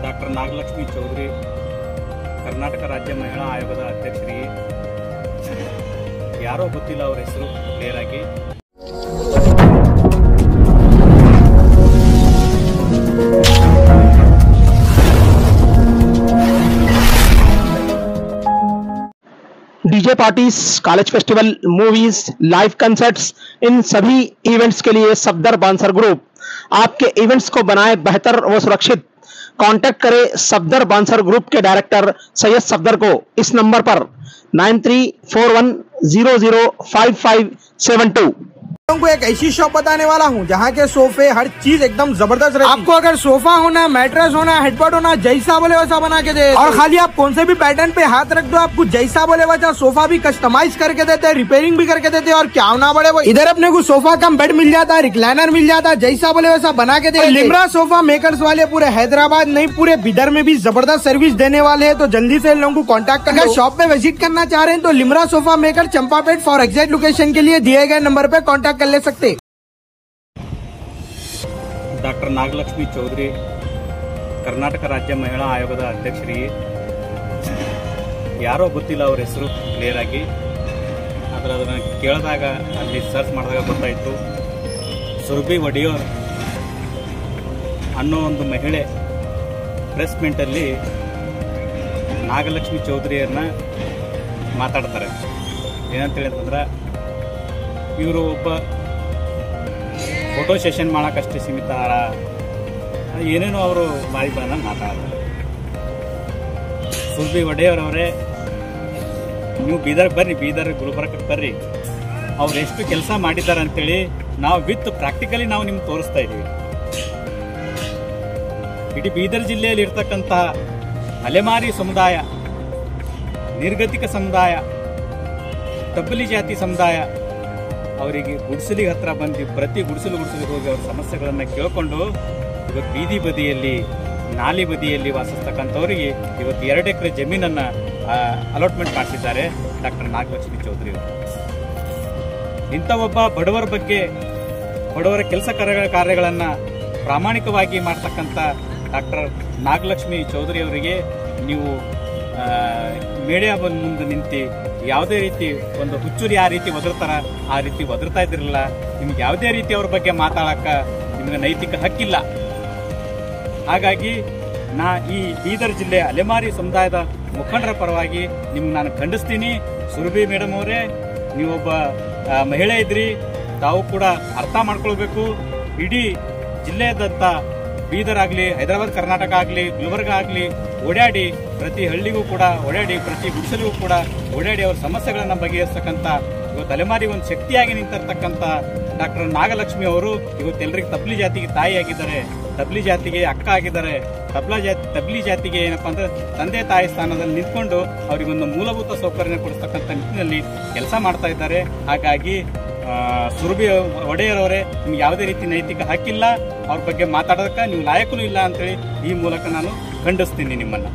Doctor Nagalakshmi Chaudhary Karnataka ರಾಜ್ಯ ಮಹಿಳಾ ಆಯೋಗದ ಅಧ್ಯಕ್ಷರಿಗೆ ಯಾರೋ ಗೊತ್ತಿಲ್ಲ ಅವರ ಹೆಸರು ಕ್ಲಿಯರ್ ಆಗಿ DJ parties, college festival, movies, live concerts, इन सभी इवेंट्स के लिए सफदर बांसर ग्रुप आपके इवेंट्स को बनाए बेहतर व सुरक्षित। कांटेक्ट करें सफदर बांसर ग्रुप के डायरेक्टर सैयद सफदर को इस नंबर पर 9341005572। को एक ऐसी शॉप बताने वाला हूँ जहाँ के सोफे हर चीज एकदम जबरदस्त रहती है। आपको अगर सोफा होना, मैट्रेस होना, हेडबोर्ड होना, जैसा बोले वैसा बना के दे। और खाली आप कौन से भी पैटर्न पे हाथ रख दो, आपको जैसा बोले वैसा सोफा भी कस्टमाइज करके देते हैं, रिपेयरिंग भी करके देते हैं। और क्या ना बड़े वो इधर अपने को सोफा कम बेड मिल जाता है, रिक्लाइनर मिल जाता है, जैसा बोले वैसा बना के दे। लिम्रा सोफा मेकर्स वाले पूरे हैदराबाद नहीं पूरे बिदर में भी जबरदस्त सर्विस देने वाले है, तो जल्दी से इन लोगों को कॉन्टैक्ट कर। शॉप पे विजिट करना चाह रहे हैं तो Limra sofa maker Champapet for exact location के लिए दिए गए नंबर पे कॉन्टैक्ट कर ले सकते। ಡಾಕ್ಟರ್ ನಾಗಲಕ್ಷ್ಮಿ ಚೌಧರಿ ಕರ್ನಾಟಕ ರಾಜ್ಯ ಮಹಿಳಾ ಆಯೋಗದ ಅಧ್ಯಕ್ಷರಿಗೆ ಯಾರೋ ಗೊತ್ತಿಲ್ಲ ಅವರ ಹೆಸರು ಕ್ಲಿಯರ್ ಆಗಿ, ಆದರೆ ಅದನ್ನು ಕೇಳಿದಾಗ ಅಲ್ಲಿ ಸರ್ಚ್ ಮಾಡಿದಾಗ ಗೊತ್ತಾಯಿತು ಸುರಭಿ ಒಡೆಯೋರ್ ಅನ್ನೋ ಒಂದು ಮಹಿಳೆ ಪ್ರೆಸ್ ಮೀಟಲ್ಲಿ ನಾಗಲಕ್ಷ್ಮಿ ಚೌಧರಿಯನ್ನ ಮಾತಾಡ್ತಾರೆ. ಏನಂತೇಳಿ ಅಂತಂದ್ರೆ ಇವರು ಒಬ್ಬ ಫೋಟೋ ಸೆಷನ್ ಮಾಡೋಕ್ಕಷ್ಟೇ ಸೀಮಿತ ಏನೇನೋ ಅವರು ಬಾಯಿ ಬಂದ ಮಾತಾಡ್ತಾರೆ. ಸುರಭಿ ಒಡೆಯವರವರೇ, ನೀವು ಬೀದರ್ಗೆ ಬರ್ರಿ, ಬೀದರ್ ಗುಲ್ಬರ್ಗಕ್ಕೆ ಬರ್ರಿ, ಅವ್ರು ಎಷ್ಟು ಕೆಲಸ ಮಾಡಿದ್ದಾರೆ ಅಂತೇಳಿ ನಾವು ವಿತ್ ಪ್ರಾಕ್ಟಿಕಲಿ ನಾವು ನಿಮ್ಗೆ ತೋರಿಸ್ತಾ ಇದ್ದೀವಿ. ಇಡೀ ಬೀದರ್ ಜಿಲ್ಲೆಯಲ್ಲಿ ಇರ್ತಕ್ಕಂತಹ ಅಲೆಮಾರಿ ಸಮುದಾಯ, ನಿರ್ಗತಿಕ ಸಮುದಾಯ, ತಬ್ಬಲಿ ಜಾತಿ ಸಮುದಾಯ ಅವರಿಗೆ ಗುಡಿಸಲಿಗೆ ಹತ್ರ ಬಂದು ಪ್ರತಿ ಗುಡಿಸಲು ಹೋಗಿ ಅವ್ರ ಸಮಸ್ಯೆಗಳನ್ನು ಕೇಳಿಕೊಂಡು ಇವತ್ತು ಬೀದಿ ಬದಿಯಲ್ಲಿ, ನಾಲಿ ಬದಿಯಲ್ಲಿ ವಾಸಿಸ್ತಕ್ಕಂಥವರಿಗೆ ಇವತ್ತು 2 ಎಕರೆ ಜಮೀನನ್ನು ಅಲಾಟ್ಮೆಂಟ್ ಮಾಡಿಸಿದ್ದಾರೆ ಡಾಕ್ಟರ್ ನಾಗಲಕ್ಷ್ಮಿ ಚೌಧರಿ ಅವರು. ಇಂಥ ಒಬ್ಬ ಬಡವರ ಬಗ್ಗೆ, ಬಡವರ ಕೆಲಸ ಕಾರ್ಯಗಳನ್ನು ಪ್ರಾಮಾಣಿಕವಾಗಿ ಮಾಡ್ತಕ್ಕಂಥ ಡಾಕ್ಟರ್ ನಾಗಲಕ್ಷ್ಮಿ ಚೌಧರಿ ಅವರಿಗೆ ನೀವು ಮೀಡಿಯಾ ಮುಂದೆ ನಿಂತು ಯಾವುದೇ ರೀತಿ ಒಂದು ಹುಚ್ಚುರಿ ಆ ರೀತಿ ಒದರ್ತಾರ ಆ ರೀತಿ ಒದರ್ತಾ ಇದ್ದಿರಲಿಲ್ಲ. ನಿಮ್ಗೆ ಯಾವುದೇ ರೀತಿ ಅವ್ರ ಬಗ್ಗೆ ಮಾತಾಡಕ್ಕೆ ನಿಮ್ಗೆ ನೈತಿಕ ಹಕ್ಕಿಲ್ಲ. ಹಾಗಾಗಿ ಈ ಬೀದರ್ ಜಿಲ್ಲೆ ಅಲೆಮಾರಿ ಸಮುದಾಯದ ಮುಖಂಡರ ಪರವಾಗಿ ನಿಮ್ಗೆ ನಾನು ಖಂಡಿಸ್ತೀನಿ. ಸುರಭಿ ಮೇಡಮ್ ಅವರೇ, ನೀವೊಬ್ಬ ಮಹಿಳೆ ಇದ್ರಿ, ತಾವು ಕೂಡ ಅರ್ಥ ಮಾಡ್ಕೊಳ್ಬೇಕು. ಇಡೀ ಜಿಲ್ಲೆಯಾದಂಥ ಬೀದರ್ ಆಗಲಿ, ಹೈದರಾಬಾದ್ ಕರ್ನಾಟಕ ಆಗಲಿ, ಗುಲ್ಬರ್ಗ ಆಗಲಿ ಓಡಾಡಿ, ಪ್ರತಿ ಹಳ್ಳಿಗೂ ಕೂಡ ಓಡಾಡಿ, ಪ್ರತಿ ಗುಡಿಸಲಿಗೂ ಕೂಡ ಓಡಾಡಿ ಅವ್ರ ಸಮಸ್ಯೆಗಳನ್ನು ಬಗೆಹರಿಸ್ತಕ್ಕಂಥ ಇವತ್ತು ಅಲೆಮಾರಿ ಒಂದು ಶಕ್ತಿಯಾಗಿ ನಿಂತಿರ್ತಕ್ಕಂಥ ಡಾಕ್ಟರ್ ನಾಗಲಕ್ಷ್ಮಿ ಅವರು ಇವತ್ತೆಲ್ಲರಿಗೆ ತಬ್ಲಿ ಜಾತಿಗೆ ತಾಯಿ ಆಗಿದ್ದಾರೆ, ತಬ್ಲಿ ಜಾತಿಗೆ ಅಕ್ಕ ಆಗಿದ್ದಾರೆ. ತಬ್ಲಿ ಜಾತಿಗೆ ಏನಪ್ಪಾ ಅಂದ್ರೆ ತಂದೆ ತಾಯಿ ಸ್ಥಾನದಲ್ಲಿ ನಿಂತ್ಕೊಂಡು ಅವರಿಗೊಂದು ಮೂಲಭೂತ ಸೌಕರ್ಯ ಕೊಡಿಸ್ತಕ್ಕಂಥ ನಿಟ್ಟಿನಲ್ಲಿ ಕೆಲಸ ಮಾಡ್ತಾ ಇದ್ದಾರೆ. ಹಾಗಾಗಿ ಸುರಭಿ ಒಡೆಯರವರೇ, ನಿಮ್ಗೆ ಯಾವುದೇ ರೀತಿ ನೈತಿಕ ಹಕ್ಕಿಲ್ಲ, ಅವ್ರ ಬಗ್ಗೆ ಮಾತಾಡೋದಕ್ಕೆ ನೀವು ಲಾಯಕನೂ ಇಲ್ಲ ಅಂತೇಳಿ ಈ ಮೂಲಕ ನಾನು ಖಂಡಿಸ್ತೀನಿ ನಿಮ್ಮನ್ನ.